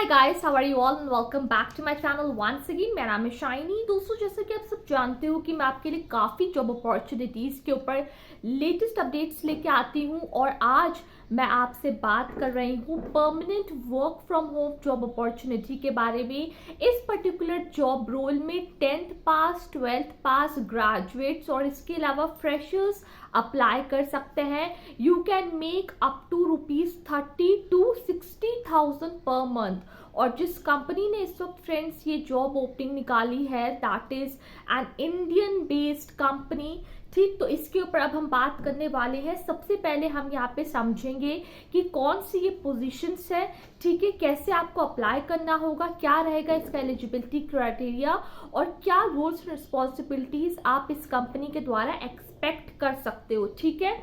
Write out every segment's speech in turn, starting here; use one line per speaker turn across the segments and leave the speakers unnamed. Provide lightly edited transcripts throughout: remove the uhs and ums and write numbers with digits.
Hi guys, how are you all and welcome back to my channel once again. मेरा नाम है shiny. दोस्तों, जैसा कि आप सब जानते हो कि मैं आपके लिए काफ़ी जॉब अपॉर्चुनिटीज़ के ऊपर लेटेस्ट अपडेट्स लेके आती हूँ और आज मैं आपसे बात कर रही हूँ permanent work from home job opportunity के बारे में। इस पर्टिकुलर जॉब रोल में 10th पास, 12th पास, ग्रेजुएट्स और इसके अलावा फ्रेशर्स अप्लाई कर सकते हैं। You can make up to ₹30 to 60,000 per month. और जिस कंपनी ने इस वक्त फ्रेंड्स ये जॉब ओपनिंग निकाली है that is an Indian based company. ठीक, तो इसके ऊपर अब हम बात करने वाले हैं। सबसे पहले हम यहाँ पे समझेंगे कि कौन सी ये पोजीशंस है, ठीक है, कैसे आपको अप्लाई करना होगा, क्या रहेगा इसका एलिजिबिलिटी क्राइटेरिया और क्या रोल्स एंड रिस्पॉन्सिबिलिटीज आप इस कंपनी के द्वारा एक्सपेक्ट कर सकते हो। ठीक है,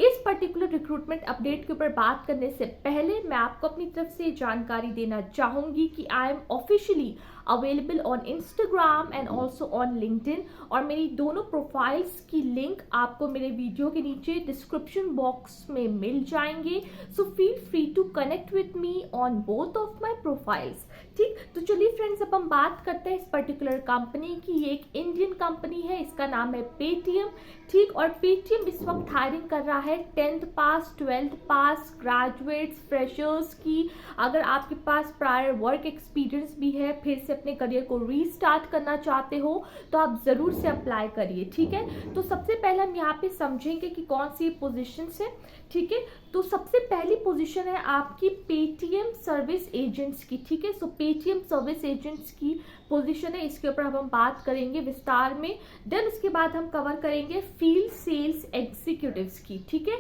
इस पर्टिकुलर रिक्रूटमेंट अपडेट के ऊपर बात करने से पहले मैं आपको अपनी तरफ से जानकारी देना चाहूंगी कि I am officially available on Instagram and also on LinkedIn और मेरी दोनों प्रोफाइल्स की लिंक आपको मेरे वीडियो के नीचे डिस्क्रिप्शन बॉक्स में मिल जाएंगे। So feel free to connect with me on both of my profiles. ठीक, तो चलिए फ्रेंड्स, अब हम बात करते हैं इस पर्टिकुलर कंपनी की। ये एक इंडियन कंपनी है, इसका नाम है पेटीएम। ठीक, और पेटीएम इस वक्त हायरिंग कर रहा है 10th पास, 12th पास, ग्रेजुएट्स, फ्रेशर्स की। अगर आपके पास प्रायर वर्क एक्सपीरियंस भी है, फिर से अपने करियर को रीस्टार्ट करना चाहते हो तो आप जरूर से अप्लाई करिए। ठीक है, तो सबसे पहले हम यहाँ पे समझेंगे कि कौन सी पोजीशंस है। ठीक है, तो सबसे पहली पोजीशन है आपकी पेटीएम सर्विस एजेंट्स की। ठीक है, सो पेटीएम सर्विस एजेंट्स की पोजीशन है, इसके ऊपर अब हम बात करेंगे विस्तार में। देन उसके बाद हम कवर करेंगे फील्ड सेल्स एग्जीक्यूटिव्स की। ठीक है,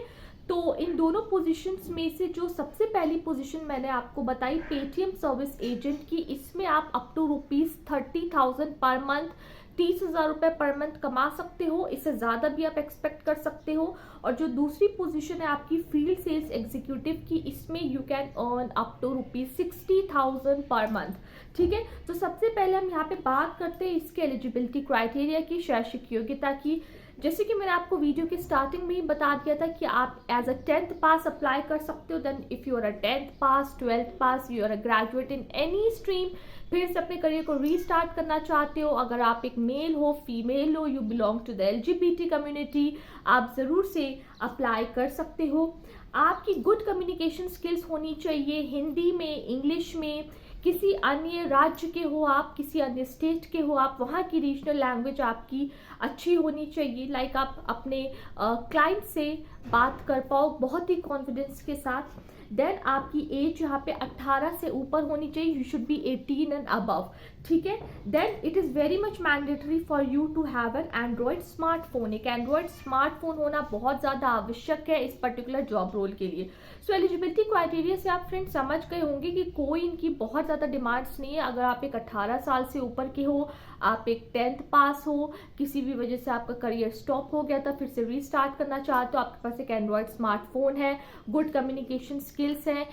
तो इन दोनों पोजीशंस में से जो सबसे पहली पोजीशन मैंने आपको बताई पेटीएम सर्विस एजेंट की, इसमें आप अप टू ₹30,000 पर मंथ, 30,000 रुपये पर मंथ कमा सकते हो। इससे ज़्यादा भी आप एक्सपेक्ट कर सकते हो। और जो दूसरी पोजीशन है आपकी फील्ड सेल्स एग्जीक्यूटिव की, इसमें you can earn up to ₹60,000 per month. ठीक है, तो सबसे पहले हम यहाँ पे बात करते हैं इसके एलिजिबिलिटी क्राइटेरिया की, शैक्षिक योग्यता की। जैसे कि मैंने आपको वीडियो के स्टार्टिंग में ही बता दिया था कि आप as a 10th pass apply कर सकते हो। Then if you are a 10th pass, 12th pass, you are a graduate in any stream, फिर से अपने करियर को रीस्टार्ट करना चाहते हो, अगर आप एक मेल हो, फीमेल हो, you belong to the LGBT community, आप ज़रूर से अप्लाई कर सकते हो। आपकी गुड कम्युनिकेशन स्किल्स होनी चाहिए, हिंदी में, इंग्लिश में, किसी अन्य राज्य के हो आप, किसी अन्य स्टेट के हो आप, वहाँ की रीजनल लैंग्वेज आपकी अच्छी होनी चाहिए। लाइक आप अपने क्लाइंट से बात कर पाओ बहुत ही कॉन्फिडेंस के साथ। देन आपकी एज यहाँ पे 18 से ऊपर होनी चाहिए, you should be 18 and above. ठीक है, then it is very much mandatory for you to have an android smartphone. एक एंड्रॉयड स्मार्टफोन होना बहुत ज़्यादा आवश्यक है इस पर्टिकुलर जॉब रोल के लिए। सो एलिजिबिलिटी क्राइटेरिया से आप फ्रेंड्स समझ गए होंगे कि कोई इनकी बहुत ज़्यादा डिमांड्स नहीं है। अगर आप एक 18 साल से ऊपर के हो, आप एक 10th पास हो, किसी भी वजह से आपका करियर स्टॉप हो गया था, फिर से रीस्टार्ट करना चाहते हो, आपके पास एक एंड्रॉयड स्मार्टफोन है, गुड कम्युनिकेशन स्किल्स हैं,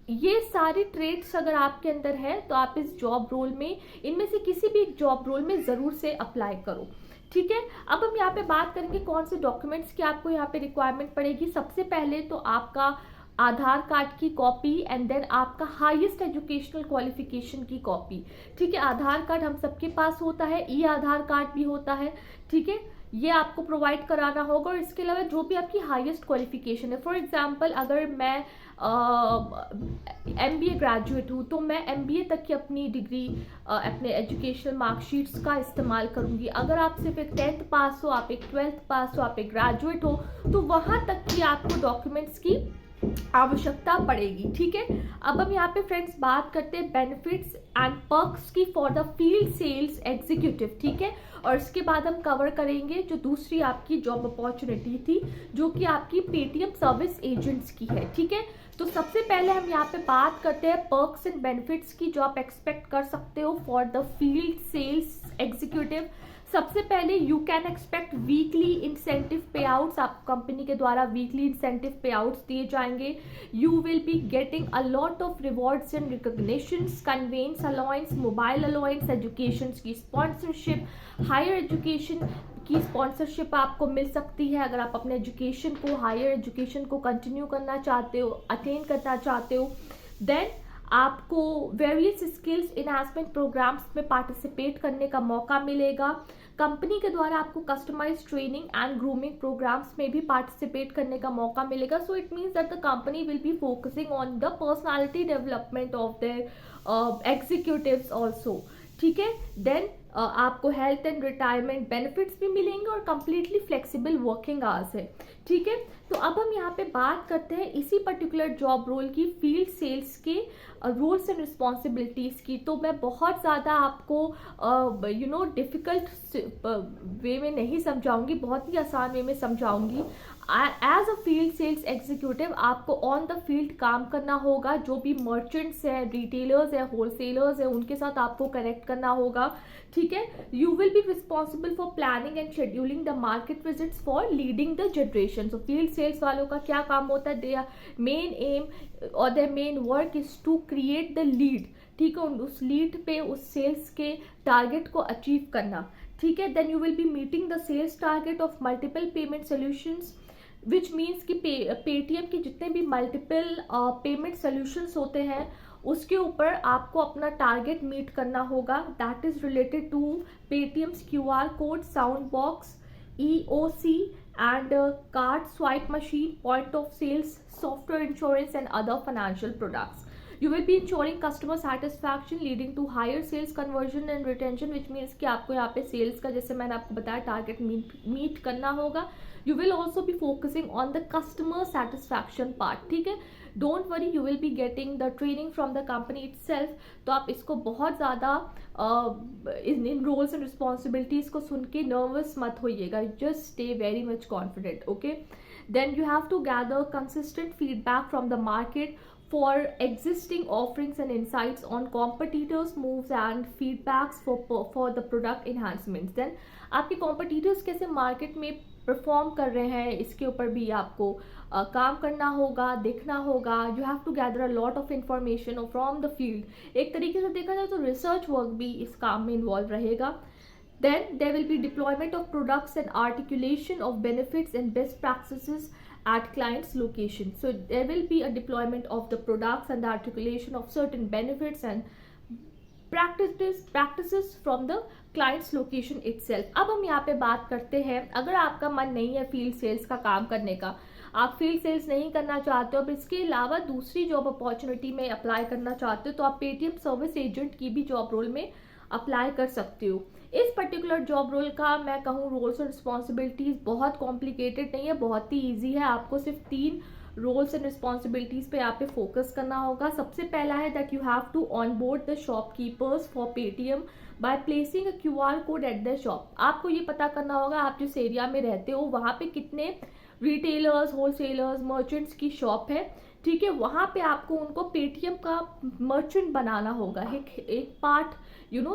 ये सारे ट्रेड्स अगर आपके अंदर है तो आप इस जॉब रोल में, इनमें से किसी भी एक जॉब रोल में ज़रूर से अप्लाई करो। ठीक है, अब हम यहाँ पे बात करेंगे कौन से डॉक्यूमेंट्स की आपको यहाँ पे रिक्वायरमेंट पड़ेगी। सबसे पहले तो आपका आधार कार्ड की कॉपी एंड देन आपका हाईएस्ट एजुकेशनल क्वालिफिकेशन की कॉपी। ठीक है, आधार कार्ड हम सबके पास होता है, ई आधार कार्ड भी होता है। ठीक है, ये आपको प्रोवाइड कराना होगा और इसके अलावा जो भी आपकी हाईएस्ट क्वालिफिकेशन है। फॉर एग्जांपल, अगर मैं MBA ग्रेजुएट हूँ तो मैं MBA तक की अपनी डिग्री, अपने एजुकेशनल मार्कशीट्स का इस्तेमाल करूँगी। अगर आप सिर्फ एक 10th पास हो, आप एक 12th पास हो, आप एक ग्रेजुएट हो, तो वहाँ तक की आपको डॉक्यूमेंट्स की आवश्यकता पड़ेगी। ठीक है, अब हम यहाँ पे फ्रेंड्स बात करते हैं बेनिफिट्स एंड पर्क्स की for the field sales executive. ठीक है, और इसके बाद हम कवर करेंगे जो दूसरी आपकी जॉब अपॉर्चुनिटी थी जो कि आपकी पेटीएम सर्विस एजेंट्स की है। ठीक है, तो सबसे पहले हम यहाँ पे बात करते हैं पर्क्स एंड बेनिफिट्स की जो आप एक्सपेक्ट कर सकते हो for the field sales executive. सबसे पहले you can expect weekly incentive payouts, आप कंपनी के द्वारा वीकली इंसेंटिव पे आउट्स दिए जाएंगे। You will be getting a lot of rewards and recognitions, conveyance allowance, mobile allowance, education की sponsorship, higher education की sponsorship आपको मिल सकती है अगर आप अपने एजुकेशन को, हायर एजुकेशन को कंटिन्यू करना चाहते हो, अटेन करना चाहते हो। देन आपको वेरियस स्किल्स इनहांसमेंट प्रोग्राम्स में पार्टिसिपेट करने का मौका मिलेगा। कंपनी के द्वारा आपको customize training and grooming programs में भी पार्टिसिपेट करने का मौका मिलेगा। So it means that the company will be focusing on the personality development of their executives also. ठीक है, देन आपको हेल्थ एंड रिटायरमेंट बेनिफिट्स भी मिलेंगे और कंप्लीटली फ्लेक्सिबल वर्किंग आवर्स है। ठीक है, तो अब हम यहाँ पे बात करते हैं इसी पर्टिकुलर जॉब रोल की, फील्ड सेल्स के रोल्स एंड रिस्पॉन्सिबिलिटीज़ की। तो मैं बहुत ज़्यादा आपको डिफ़िकल्ट वे में नहीं समझाऊंगी, बहुत ही आसान वे में समझाऊंगी। As a field sales executive आपको ऑन द फील्ड काम करना होगा। जो भी मर्चेंट्स हैं, रिटेलर्स हैं, होलसेलर्स हैं, उनके साथ आपको कनेक्ट करना होगा। ठीक है, you will be responsible for planning and scheduling the market visits for leading the generation. So field sales वालों का क्या काम होता है, देयर मेन एम और their main work is to create the lead. ठीक है, उस लीड पे उस सेल्स के टारगेट को अचीव करना। ठीक है, then you will be meeting the sales target of multiple payment solutions, which means कि पेटीएम के जितने भी मल्टीपल पेमेंट सोल्यूशंस होते हैं उसके ऊपर आपको अपना टारगेट मीट करना होगा। That is related to Paytm's QR code, sound box, EOC and card swipe machine, point of sales, software insurance and other financial products. You will be ensuring customer satisfaction leading to higher sales conversion and retention, which means कि आपको यहाँ पे sales का, जैसे मैंने आपको बताया, target meet करना होगा। You will also be focusing on the customer satisfaction part। ठीक है, don't worry, you will be getting the training from the company itself. तो आप इसको बहुत ज़्यादा इन रोल्स एंड रिस्पॉन्सिबिलिटीज़ को सुन के नर्वस मत होइएगा, just stay very much confident. Okay, then you have to gather consistent feedback from the market for existing offerings and insights on competitors moves and feedbacks for the product enhancements। then आपके competitors कैसे market में perform कर रहे हैं, इसके ऊपर भी आपको काम करना होगा, देखना होगा। you have to gather a lot of information from the field। एक तरीके से देखा जाए तो research work भी इस काम में involve रहेगा। then there will be deployment of products and articulation of benefits and best practices at client's location। so there will be a deployment of the products and the articulation of certain benefits and practices from the client's location itself। अब हम यहाँ पे बात करते हैं, अगर आपका मन नहीं है फील्ड सेल्स का काम करने का, आप फील्ड सेल्स नहीं करना चाहते हो, अब इसके अलावा दूसरी जॉब अपॉर्चुनिटी में अप्लाई करना चाहते हो, तो आप पेटीएम सर्विस एजेंट की भी जॉब रोल में अप्लाई कर सकते हो। इस पर्टिकुलर जॉब रोल का मैं कहूँ रोल्स एंड रिस्पॉन्सिबिलिटीज़ बहुत कॉम्प्लिकेटेड नहीं है, बहुत ही ईजी है। आपको सिर्फ 3 रोल्स एंड रिस्पॉन्सिबिलिटीज़ पे यहाँ पे फोकस करना होगा। सबसे पहला है that you have to on board the shopkeepers for Paytm by placing a QR code at the shop. आपको ये पता करना होगा आप जिस एरिया में रहते हो वहाँ पे कितने रिटेलर्स, होलसेलर्स, मर्चेंट्स की शॉप है। ठीक है, वहाँ पे आपको उनको पेटीएम का मर्चेंट बनाना होगा। एक पार्ट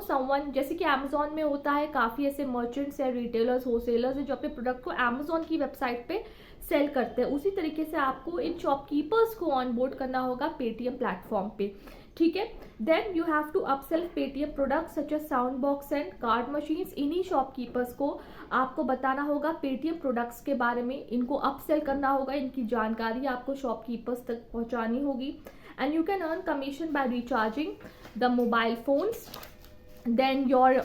समवन, जैसे कि अमेजोन में होता है, काफ़ी ऐसे मर्चेंट्स है, रिटेलर्स, होलसेलर्स है जो अपने प्रोडक्ट को अमेजोन की वेबसाइट पे सेल करते हैं। उसी तरीके से आपको इन शॉपकीपर्स को ऑनबोर्ड करना होगा पेटीएम प्लेटफॉर्म पे। ठीक है, then you have to upsell Paytm products such as sound box and card machines. इन्हीं शॉपकीपर्स को आपको बताना होगा पेटीएम प्रोडक्ट्स के बारे में, इनको अपसेल करना होगा, इनकी जानकारी आपको शॉपकीपर्स तक पहुंचानी होगी। And you can earn commission by recharging the mobile phones, then you're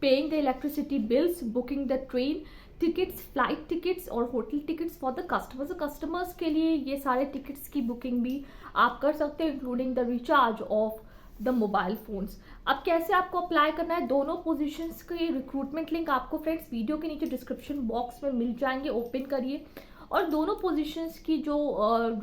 paying the electricity bills, booking the train tickets, flight tickets और hotel tickets for the customers. Customers के लिए ये सारे टिकट्स की बुकिंग भी आप कर सकते हैं, including the recharge of the mobile phones. अब कैसे आपको अप्लाई करना है, दोनों पोजीशंस के रिक्रूटमेंट लिंक आपको फ्रेंड्स वीडियो के नीचे डिस्क्रिप्शन बॉक्स में मिल जाएंगे, ओपन करिए और दोनों पोजीशंस की जो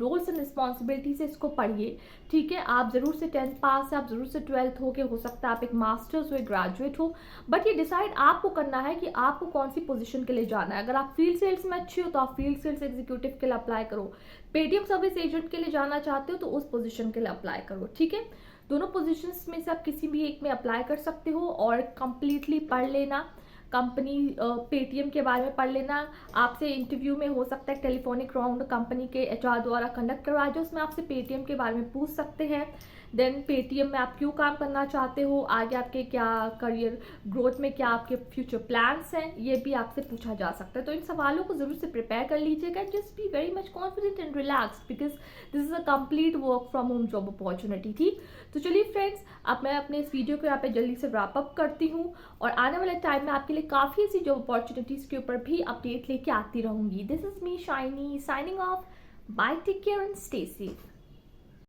रोल्स एंड रिस्पॉन्सिबिलिटीज है इसको पढ़िए। ठीक है, आप ज़रूर से 10th पास है, आप ज़रूर से 12th हो के, हो सकता है आप एक मास्टर्स हो, एक ग्रेजुएट हो, बट ये डिसाइड आपको करना है कि आपको कौन सी पोजीशन के लिए जाना है। अगर आप फील्ड सेल्स में अच्छे हो तो आप फील्ड सेल्स एग्जीक्यूटिव के लिए अप्लाई करो, पेटीएम सर्विस एजेंट के लिए जाना चाहते हो तो उस पोजीशन के लिए अप्लाई करो। ठीक है, दोनों पोजीशंस में से आप किसी भी एक में अप्लाई कर सकते हो और कंप्लीटली पढ़ लेना, कंपनी पेटीएम के बारे में पढ़ लेना। आपसे इंटरव्यू में हो सकता है टेलीफोनिक राउंड कंपनी के HR द्वारा कंडक्ट करवाया जाए, उसमें आपसे पेटीएम के बारे में पूछ सकते हैं। देन पेटीएम में आप क्यों काम करना चाहते हो, आगे आपके क्या करियर ग्रोथ में क्या आपके फ्यूचर प्लान्स हैं, ये भी आपसे पूछा जा सकता है। तो इन सवालों को ज़रूर से प्रिपेयर कर लीजिएगा। Just be very much confident and relax because this is a complete work from home job opportunity. ठीक, तो चलिए फ्रेंड्स, अब मैं अपने इस वीडियो को यहाँ पे जल्दी से रैप अप करती हूँ और आने वाले टाइम में आपके लिए काफ़ी ऐसी जॉब अपॉर्चुनिटीज़ के ऊपर भी अपडेट लेके आती रहूँगी। This is me Shiny signing off. Bye, take care and stay safe.